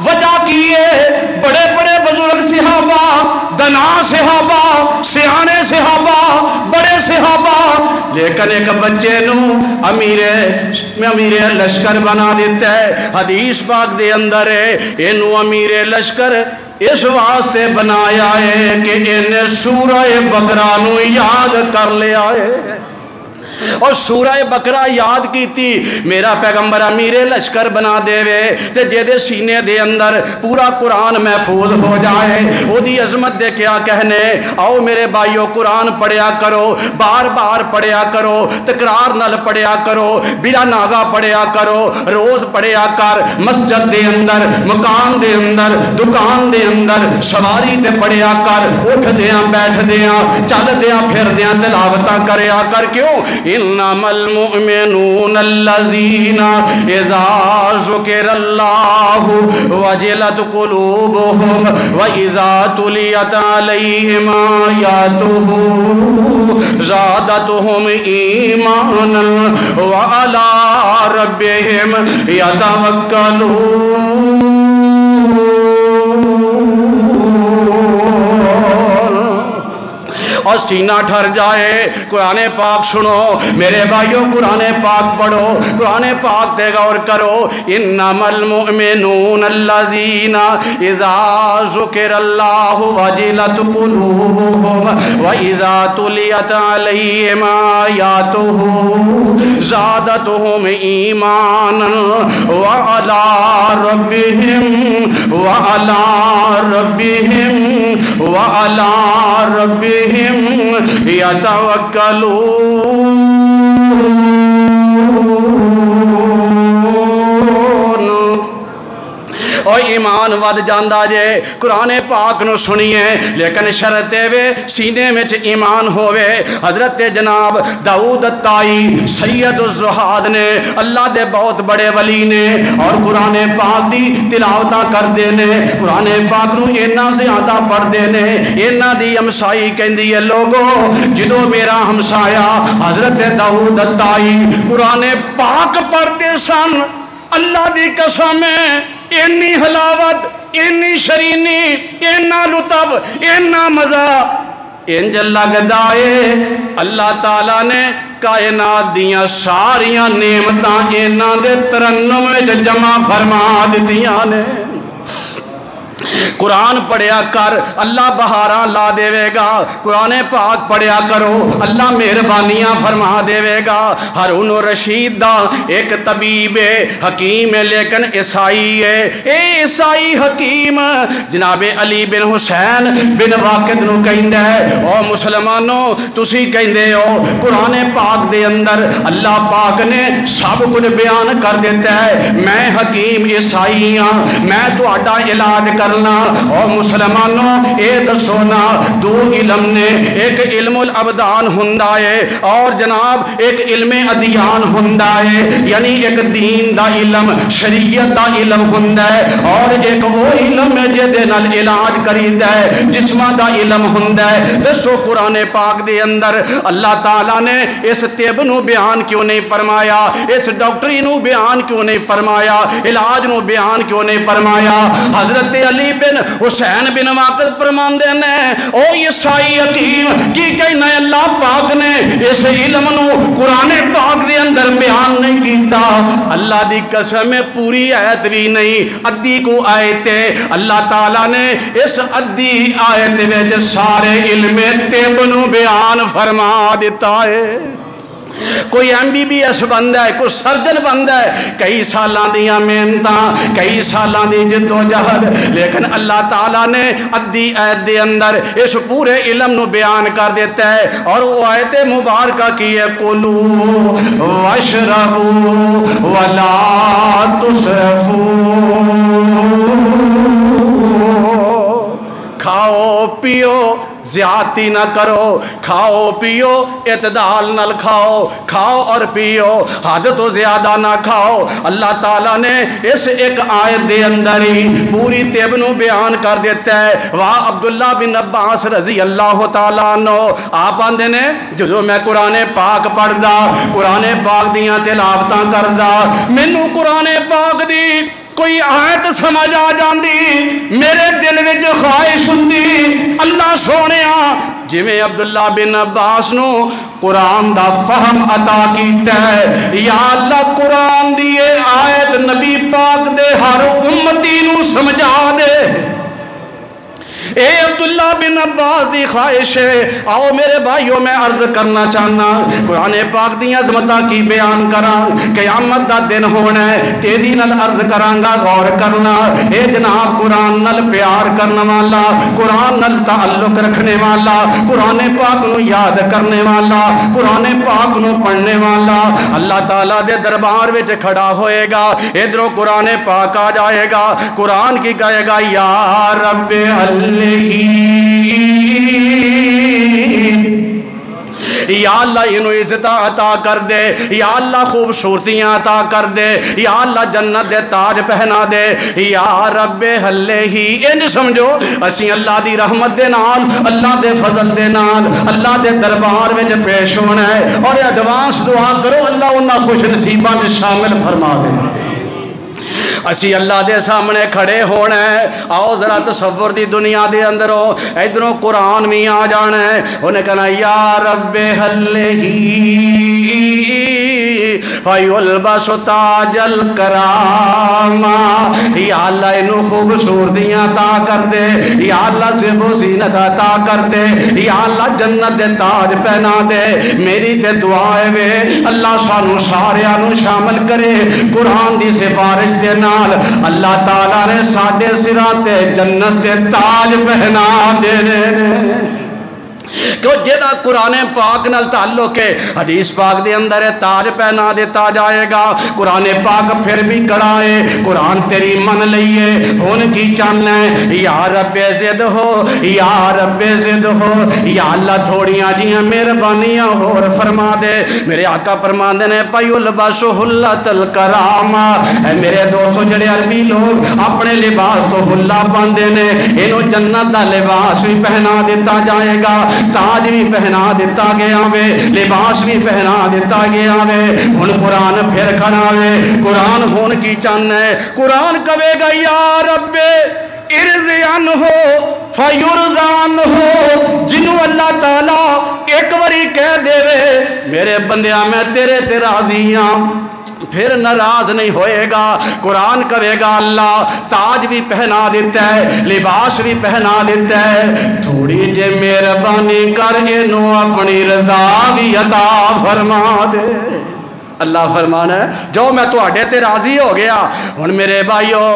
وجہ کیے بڑے بڑے بزرگ صحابہ، دنا صحابہ، سیانے صحابہ، بڑے صحابہ، لیکن ایک بچے نو امیر لشکر بنا دیتا ہے۔ حدیث پاک دے اندر ہے اینو امیر لشکر اس واسطے بنایا ہے کہ انہیں سورہ بقرہ نو یاد کر لیا ہے، اور سورہ بقرہ یاد کی تھی۔ میرا پیغمبر امیر لشکر بنا دے وے تے جے دے سینے دے اندر پورا قرآن محفوظ ہو جائے، او دی عظمت دے کیا کہنے۔ آؤ میرے بھائیو قرآن پڑھیا کرو، بار بار پڑھیا کرو، تکرار نال پڑھیا کرو، بلا ناغا پڑھیا کرو، روز پڑھیا کر، مسجد دے اندر، مکان دے اندر، دکان دے اندر، سواری تے پڑھیا کر، اٹھ دیاں بیٹھ دیاں چل دیاں پھر دیاں تلاوتاں کریا کر۔ کیوں؟ انما المؤمنون الذین اذا ذکر اللہ وجلت قلوبهم واذا تلیت علیہم آیاتہ زادتهم ایمانا وعلی ربهم یتوکلون۔ اور سینہ ٹھر جائے۔ قرآن پاک سنو میرے بھائیوں، قرآن پاک پڑھو، قرآن پاک تے غور کرو۔ انما المؤمنون الذین اذا ذکر اللہ وجلت قلوبهم واذا تلیت علیہم آیاتہ زادتهم ایمانا وعلی ربهم یتوکلون۔ اور ایمان ود جاندا جے قرآن پاک نو سنیے، لیکن شرط وے سینے میں ایمان ہوئے۔ حضرت جناب داؤد الطائی سید الزہاد نے، اللہ دے بہت بڑے ولی نے، اور قرآن پاک دی تلاوتاں کر دینے، قرآن پاک نو اینا زیادہ پڑھ دینے، اینا دی ہمسائی کہندی ہے لوگو جدو میرا ہمسایا حضرت داؤد الطائی قرآن پاک پڑھتے سن، اللہ دی قسم ہے اینی حلاوت، اینی شرینی، اینا لطف، اینا مزہ انج لگدا ہے اللہ تعالیٰ نے کائنات دیاں ساریاں نعمتاں اینا دے ترنم وچ جمع فرما دتیاں نے۔ قرآن پڑھیا کر، اللہ بہاراں لا دے گا۔ قرآن پاک پڑھیا کرو، اللہ مہربانیاں فرما دے گا۔ ہارون رشید دا ایک طبیب حکیم ہے لیکن عیسائی ہے۔ اے عیسائی حکیم جناب علی بن حسین بن واقد نو کہندا ہے او مسلمانوں تسی کہندے ہو قرآن پاک دے اندر اللہ پاک نے سب کچھ بیان کر دیتا ہے، میں حکیم عیسائی ہاں، میں تہاڈا علاج کرنا۔ اور مسلمانوں اے دسونا دو علم نے، ایک علم الابدان ہندا ہے اور جناب ایک علم ادیان ہندا ہے، یعنی ایک دین دا علم شریعت دا علم ہندا ہے، اور ایک وہ علم ہے جدے نال علاج کریدا ہے، جسماں دا علم ہندا ہے۔ دسو قرآن پاک دے اندر اللہ تعالیٰ نے اس طب نو بیان کیوں نہیں فرمایا، اس ڈاکٹری نو بیان کیوں نہیں فرمایا، علاج نو بیان کیوں نہیں فرمایا؟ حضرت علی بن حسین بن واقد فرماندے نے او عیسائی حکیم کی کہنا ہے اللہ پاک نے اس علم نو قرآن پاک دے اندر بیان نہیں کیتا۔ اللہ دی قسم پوری آیت بھی نہیں، ادھی کو آیت اللہ تعالیٰ نے اس ادھی آیت وچ سارے علم طب نو بیان فرما دیتا ہے۔ کوئی ایم بی بی ایس بندہ ہے، کوئی سرجن بندہ ہے، کئی سالاں دیاں محنتاں، کئی سالاں دی جدوجہد، لیکن اللہ تعالیٰ نے ادھی آیت دے اندر اس پورے علم نو بیان کر دیتا ہے۔ اور وہ آیت مبارکہ کی ہے کلو واشربو ولا تسرفو، کھاؤ پیو زیادتی نہ کرو، کھاؤ پیو اعتدال نال کھاؤ، کھاؤ اور پیو حد تو زیادہ نہ کھاؤ۔ اللہ تعالیٰ نے اس ایک آیت دے اندر ہی پوری طب نو بیان کر دیتا ہے۔ واہ عبداللہ بن عباس رضی اللہ تعالیٰ عنہ آپ آندے نے جدو میں قرآن پاک پڑھدا، قرآن پاک دیاں تلاوتاں کردا، مینوں قرآن پاک دی کوئی آیت سمجھ آ جاندی، میرے دل وچ خواہش ہوندی اللہ سونیا جویں عبداللہ بن عباس نو قرآن دا فہم عطا کیتا ہے، یا اللہ قرآن دی آیت نبی پاک دے ہر امتی نو سمجھا دے۔ اے عبداللہ بن عباس دی خواہش ہے۔ آؤ میرے بھائیوں میں عرض کرنا چاہنا قرآن پاک دی عظمتاں کی بیان کراں، قیامت دا دن ہونا ہے، تیزی نال عرض کرانگا غور کرنا۔ اے جناب قرآن نال پیار کرنے والا، قرآن نال تعلق رکھنے والا، قرآن پاک نو یاد کرنے والا، قرآن پاک نو پڑھنے والا اللہ تعالیٰ دے دربار وچ کھڑا ہوئے گا، ادھروں قرآن پاک آ جائے گا، قرآن کی کہے گا یا رب یا اللہ انہوں عزت عطا کر دے، یا اللہ خوبصورتیاں عطا کر دے، یا اللہ جنت دے تاج پہنا دے، یا رب حلے ہی۔ انج سمجھو اسی اللہ دی رحمت دے نال، اللہ دے فضل دے نال، اللہ دے دربار میں پیش ہونا ہے، اور ایڈوانس دعا کرو اللہ انہاں خوش نصیباں میں شامل فرما دے۔ اسی اللہ دے سامنے کھڑے ہونا ہے، آؤ ذرا تصور دی دنیا دے اندروں ادھروں قرآن میں آ جانا ہے، انہیں کہنا یا رب حلے ہی فیلبس تاج الکرامہ، یا اللہ انہوں خوبصورتیاں عطا کر دے، یا اللہ زیب و زینت عطا کر دے، یا اللہ جنت دے تاج پہنا دے۔ میری تے دعائے وے اللہ سانو ساریانو شامل کرے قرآن دی سفارش دے نال، اللہ تعالیٰ نے ساڑھے سراتے جنت دے تاج پہنا دے کہ جیدہ قرآن پاک نال تعلق ہے، حدیث پاک دے اندر تاج پہنا دیتا جائے گا۔ قرآن پاک پھر بھی کڑا ہے، قرآن تیری من لئیے ہون کی چاہنا ہے، یا رب زد ہو، یا رب زد ہو، یا اللہ تھوڑیاں جیاں مہربانیاں اور فرما دے۔ میرے آقا فرما دینے فیلبس حلت الکرامہ، اے میرے دوستو جڑے عربی لوگ اپنے لباس تو حلہ پاندے نے، انہوں جنت دا لباس بھی پہنا دیتا جائے گا، تاج بھی پہنا دیتا گیا وے، لباس بھی پہنا دیتا گیا وے۔ ہن قرآن پھر کھڑا وے، قرآن ہون کی چاہنا ہے، قرآن کہے گا یا رب ارضیان ہو فیرضان ہو، جنہوں اللہ تعالیٰ ایک وری کہہ دے وے میرے بندیاں میں تیرے تے راضی ہاں، پھر ناراض نہیں ہوئے گا۔ قرآن کہے گا اللہ تاج بھی پہنا دیتا ہے، لباس بھی پہنا دیتا ہے، تھوڑی جے مہربانی کر انہوں اپنی رضا بھی عطا فرما دے۔ اللہ فرمانا ہے جو میں تو آڈے تے راضی ہو گیا۔ ہن میرے بھائیوں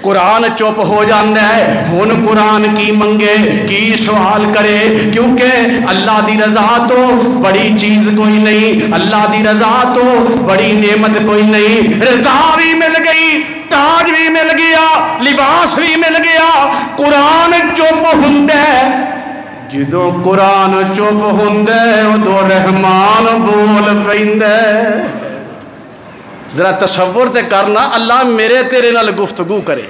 قرآن چپ ہو جاندہ ہے، ہن قرآن کی منگے کی سوال کرے، کیونکہ اللہ دی رضا تو بڑی چیز کوئی نہیں، اللہ دی رضا تو بڑی نعمت کوئی نہیں۔ رضا بھی مل گئی، تاج بھی مل گیا، لباس بھی مل گیا، قرآن چپ ہوندے جدوں قرآن چپ ہوندے ادو رحمان بول پیندے۔ ذرا تصور تے کرنا اللہ میرے تیرے نال گفتگو کرے،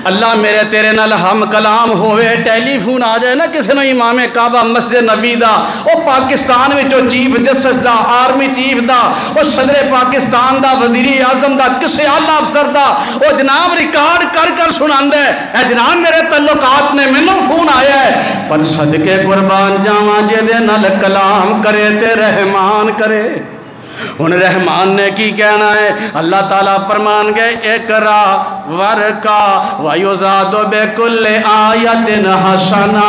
اللہ میرے تیرے نال ہم کلام ہوئے، ٹیلی فون آ جائے نا کسی نے امام کعبہ مسجد نبی دا، او پاکستان میں جو چیف جسٹس دا، آرمی چیف دا، او صدر پاکستان دا، وزیر اعظم دا، کسی اعلیٰ افسر دا، او جناب ریکارڈ کر کر سنان دے، اے جناب میرے تعلقات نے منو فون آیا ہے، پر صدقے قربان جاواں جے دے نال کلام کرے تے رحمان کرے۔ ان رحمان نے کی کہنا ہے، اللہ تعالیٰ فرمان گئے اقرا ورکا ویزاد بکل آیت حسنا،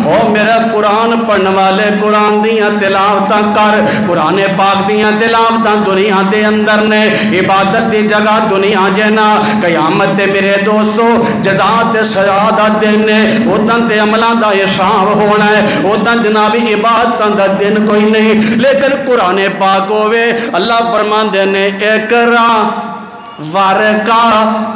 او میرا قرآن پڑھنے والے قرآن دیاں تلاوتاں کر، قرآن پاک دیاں تلاوتاں دنیا دے اندر نے عبادت دی جگہ دنیا جینا، قیامت دے میرے دوستو جزات سعادت دینے ادھن تے عملان دا حساب ہونا ہے، ادھن جنابی عبادتاں دا دن کوئی نہیں، لیکن قرآن پاک ہوئے اللہ فرمان دینے اقرا وارکا،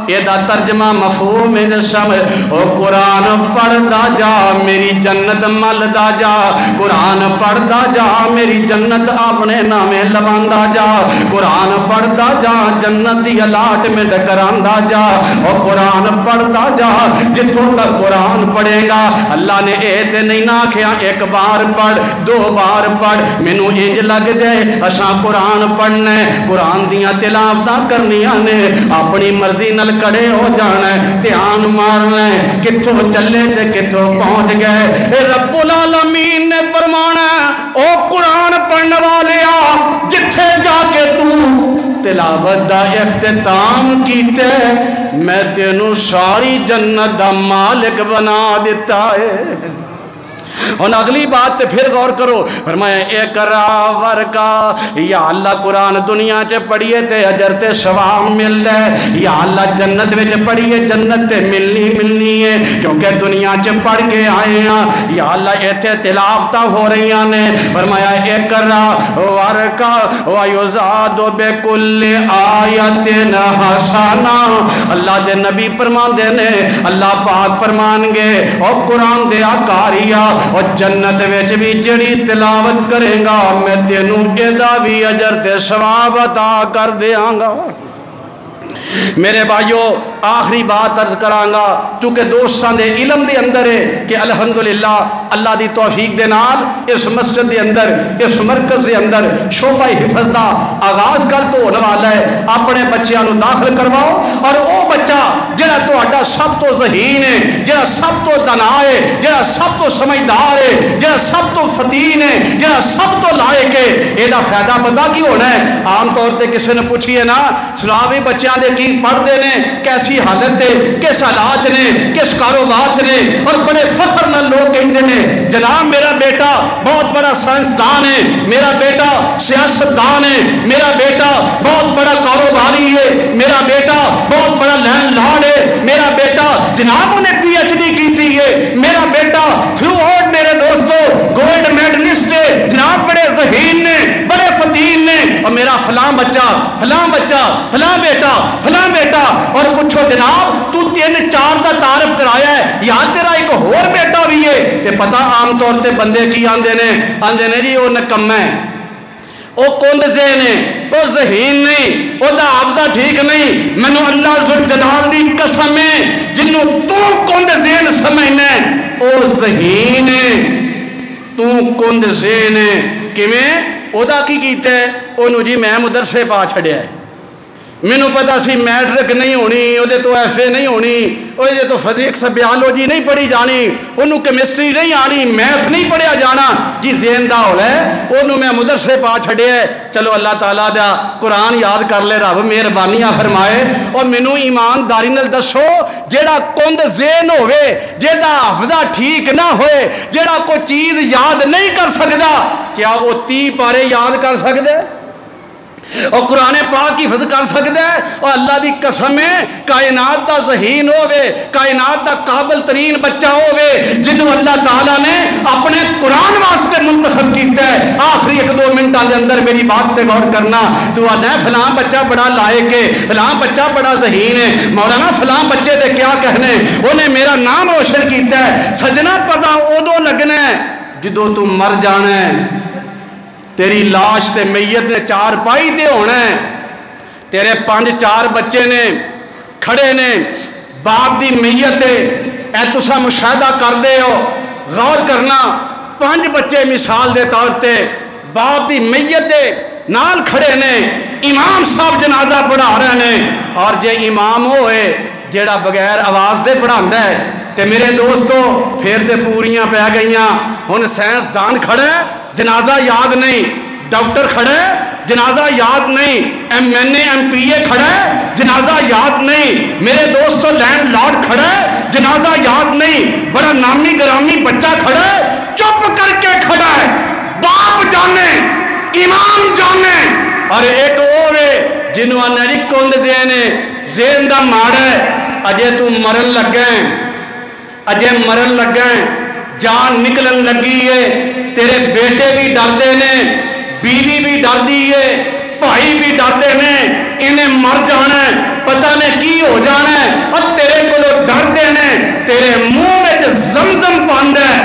یہ دا ترجمہ مفہوم سمجھ، او قرآن پڑھ دا جا میری جنت مل دا جا، قرآن پڑھ دا جا میری جنت اپنے نامے لبان دا جا، قرآن پڑھ دا جا جنت دی الاٹمنٹ کران دا جا، او قرآن پڑھ دا جا جتوں تک قرآن پڑھے گا اللہ نے ایتے نہیں نہ کیا ایک بار پڑھ دو بار پڑھ، مینوں انج لگ دے اساں قرآن پڑھنے قرآن دیاں تلاوتاں کرنیاں اپنی مرضی نل کڑے ہو جانا ہے، دھیان مارنا ہے کتھوں چلے تے کتھوں پہنچ گئے۔ رب العالمین نے فرمانا او قرآن پڑھنے والے آ جتھے جا کے تو تلاوت دا اختتام کیتے میں تینوں ساری جنت دا مالک بنا دیتا ہے۔ اور اگلی بات تے پھر غور کرو، فرمایا اقرا ورکا، یا اللہ قرآن دنیا چے پڑھیے تے اجر تے ثواب مل ہے، یا اللہ جنت وچ پڑھیے جنت تے ملنی ہے کیونکہ دنیا چے پڑھ کے آئے ہیں، یا اللہ ایتھے تلاوتاں ہو رہی نے، فرمایا اقرا ورکا ویزاد بکل آیت حسنا، اللہ دے نبی فرمان دے نے، اللہ پاک فرمان گے او قرآن دے آکاریا اور جنت وچ بھی جڑی تلاوت کرے گا میں تینوں ایدا بھی اجر تے ثواب عطا کر دیاں گا۔ میرے بھائیو آخری بات عرض کرانگا چونکہ دوستاں دے علم دے اندر ہے کہ الحمدللہ اللہ دی توفیق دے نال اس مسجد دے اندر اس مرکز دے اندر شعبہ حفظ دا آغاز کل تو ہونے والا ہے۔ اپنے بچیاں نو داخل کرواؤ اور او بچہ جڑا تہاڈا سب تو ذہین ہے، جڑا سب تو دانا ہے، جڑا سب تو سمجھدار ہے، جڑا سب تو فتین ہے، جڑا سب تو لائق ہے، ایدا فائدہ پتہ کی ہونا ہے؟ عام طور تے کسی نے پوچھیے نا سلاوی بچیاں دے کی پڑھ دے نے کیسی حالت ہے، کس علاج نے، کس کاروبار نے، اور بڑے فخر نال لوگ کہندے نے جناب میرا بیٹا بہت بڑا سائنسدان ہے، میرا بیٹا سیاستدان ہے، میرا بیٹا بہت بڑا کاروباری ہے، میرا بیٹا بہت بڑا لینڈ لارڈ ہے، میرا بیٹا جناب انہیں پی ایچ ڈی کی تھی ہے، میرا بیٹا تھرو آؤٹ میرے دوستو گولڈ میڈلسٹ ہے، جناب بڑے ذہین نے، بڑے فتین نے، اور میرا فلاں بچہ فلاں بچہ فلاں بیٹا فلاں بیٹا، اور پوچھو جناب تو 3-4 دا تعارف کرایا ہے یا تیرا ایک اور بیٹا بھی ہے؟ تے پتہ عام طور تے بندے کی آندے نے جی وہ نکم ہے، وہ کند ذہن ہے، وہ ذہین نہیں، وہ دا حافظہ ٹھیک نہیں۔ مینوں اللہ ذوالجلال دی قسم ہے جنوں تو کند ذہن سمجھنا ہے وہ ذہین ہے، تو کند ذہن ہے۔ کیویں؟ او دا کی کیتا ہے؟ انہوں جی میں مدرسے پا چھڑیا ہے، مینوں پتا سی میٹرک نہیں ہونی، وہ تو ایف اے نہیں ہونی، وہ تو فزکس بیالوجی نہیں پڑھی جانی، انہوں کیمسٹری نہیں آنی، میتھ نہیں پڑھیا جانا، جی ذہن دا ہو ہے انہوں میں مدرسے پا چھڑیا ہے۔ چلو اللہ تعالیٰ دا قرآن یاد کر لے، رب مہربانیاں فرمائے، اور مینوں ایمانداری نال دسو جیڑا کند ذہن ہوئے، جیڑا حافظہ ٹھیک نہ ہوئے، جیڑا کوئی چیز یاد نہیں کر سکدا، کیا وہ 30 پارے یاد کر سکدے اور قرآن پاک حفظ کر سکتا ہے؟ اور اللہ دی قسم ہے کائنات دا ذہین ہوئے، کائنات دا قابل ترین بچہ ہوئے جنہوں اللہ تعالیٰ نے اپنے قرآن واسطے منتخب کیتا ہے۔ آخری 1-2 منٹاں دے اندر میری بات تے غور کرنا، تو آدھا ہے فلاں بچہ بڑا لائق ہے، فلاں بچہ بڑا ذہین ہے، مولانا فلاں بچے دے کیا کہنے، انہیں میرا نام روشن کیتا ہے۔ سجنا پتہ ادو لگنا ہے جدو تم مر جانا ہے، تیری لاش تے میت نے 4 پائی تے ہونا ہے، تیرے 5-4 بچے نے کھڑے نے، باپ دی میت ہے، اے تسا مشاہدہ کر دے ہو، غور کرنا 5 بچے مثال دے طور تے باپ دی میت ہے نال کھڑے نے، امام صاحب جنازہ پڑھا رہے ہیں، اور جے امام ہوئے جیڑا بغیر آواز دے پڑھاندا ہے تے میرے دوستو پھر تے پوریاں پہ گئیاں۔ ہن سائنسدان کھڑے جنازہ یاد نہیں، ڈاکٹر کھڑے جنازہ یاد نہیں، MNA MPA کھڑے جنازہ یاد نہیں، میرے دوستو لینڈ لارڈ کھڑے جنازہ یاد نہیں، بڑا نامی گرامی بچہ کھڑے چپ کر کے کھڑا ہے، باپ جانے امام جانے، اور ایک اور ہے جنہوں انہی کند ذہن دا ماڑے، اجے تو مرن لگیں، اجے مرن لگیں، جان نکلن لگی ہے، تیرے بیٹے بھی ڈردے نے، بیوی بھی ڈردی ہے، بھائی بھی ڈردے نے، انہیں مر جانا ہے، پتہ نے کی ہو جانا ہے، اور تیرے کو لوگ ڈردے نے، تیرے منہ میں جو زمزم پاند ہے،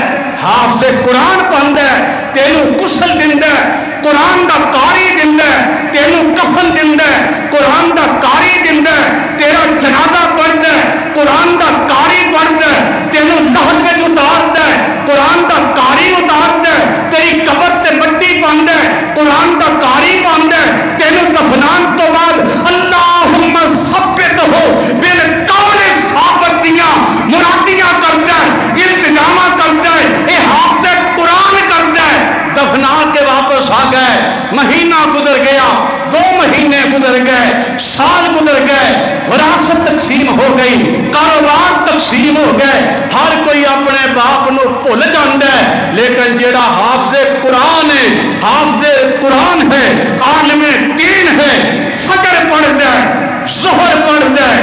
حافظ قرآن پاند ہے، تینوں غسل دندہ ہے، قرآن دا قاری دندہ ہے، تینوں کفن دندہ ہے، قرآن دا قاری دندہ ہے، تیرا جنازہ پڑھتا ہے، قرآن دا قاری پڑھتا ہے، تینوں لحد میں اتارتا ہے، قرآن دا قاری اتارتا ہے، تیری قبر تے مٹی پاندہ ہے، قرآن دا قاری پاندہ ہے، تینوں دفنان تو بعد اللہم ثبت ہو بالقول ثابت دیاں مرادیاں کرتا ہے، التجامہ کرتا ہے، اے حافظ قرآن کرتا ہے، دفنا کے واپس آ گئے، مہینہ گزر گیا، 2 مہینے گزر گئے، سال گزر گئے، وراثت تقسیم ہو گئی، کاروبار تقسیم ہو گئے، ہر کوئی اپنے باپ نو بھول جاندا ہے، لیکن جیڑا حافظ قرآن ہے، حافظ قرآن ہے، عالم دین ہے، فجر پڑھدا ہے، ظہر پڑھدا ہے،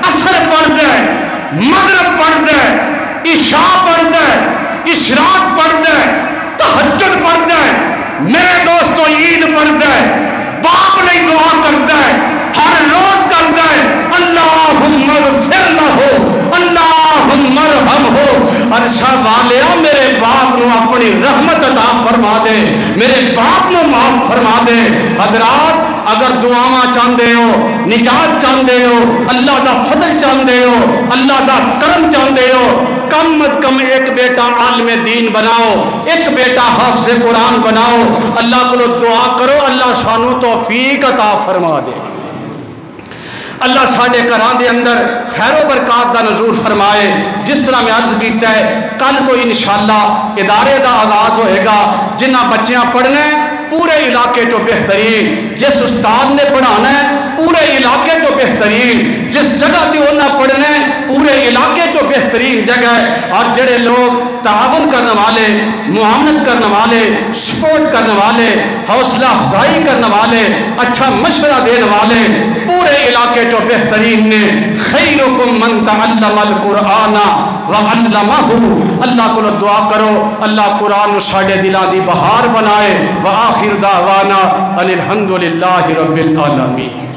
عصر پڑھدا ہے، مغرب پڑھدا ہے، عشاء پڑھدا ہے، اشراق پڑھدا ہے، تہجد پڑھدا ہے، میرے دوستو عید پڑھدا ہے، باپ نہیں دعا کرتا ہے، ہر روز کرتا ہے، اللہم اغفر لہو اللہم ارحمہ، اور اچھا والیا میرے باپ نو اپنی رحمت عطا فرما دے، میرے باپ نو معاف فرما دے۔ حضرات اگر دعاواں چاہندے ہو، نجات چاہندے ہو، اللہ دا فضل چاہندے ہو، اللہ دا کرم چاہندے ہو، کم از کم ایک بیٹا عالم دین بناؤ، ایک بیٹا حافظ قرآن بناؤ، اللہ کو دعا کرو اللہ سانو توفیق عطا فرما دے۔ اللہ ساڈے گھراں دے اندر خیر و برکات دا نزول فرمائے۔ جس طرح میں عرض کیتا ہے کل تو انشاءاللہ ادارے دا آغاز ہوئے گا، جنہ بچیاں پڑھنا ہے پورے علاقے تو بہترین، جس استاد نے پڑھانا ہے پورے علاقے تو بہترین، جس جگہ تے انہیں پڑھنا ہے پورے علاقے تو بہترین جگہ ہے۔ اور جڑے لوگ تعاون کرنے والے، معاونت کرنے والے، سپورٹ کرنے والے، حوصلہ افزائی کرنے والے، اچھا مشورہ دینے والے پورے علاقے تو بہترین نے۔ خیرکم من تعلم القرآن وعلمہ۔ اللہ کو دعا کرو اللہ قرآن ساڈے دلاں دی بہار بنائے۔ وآخر دعوانا ان الحمد للہ رب العالمین۔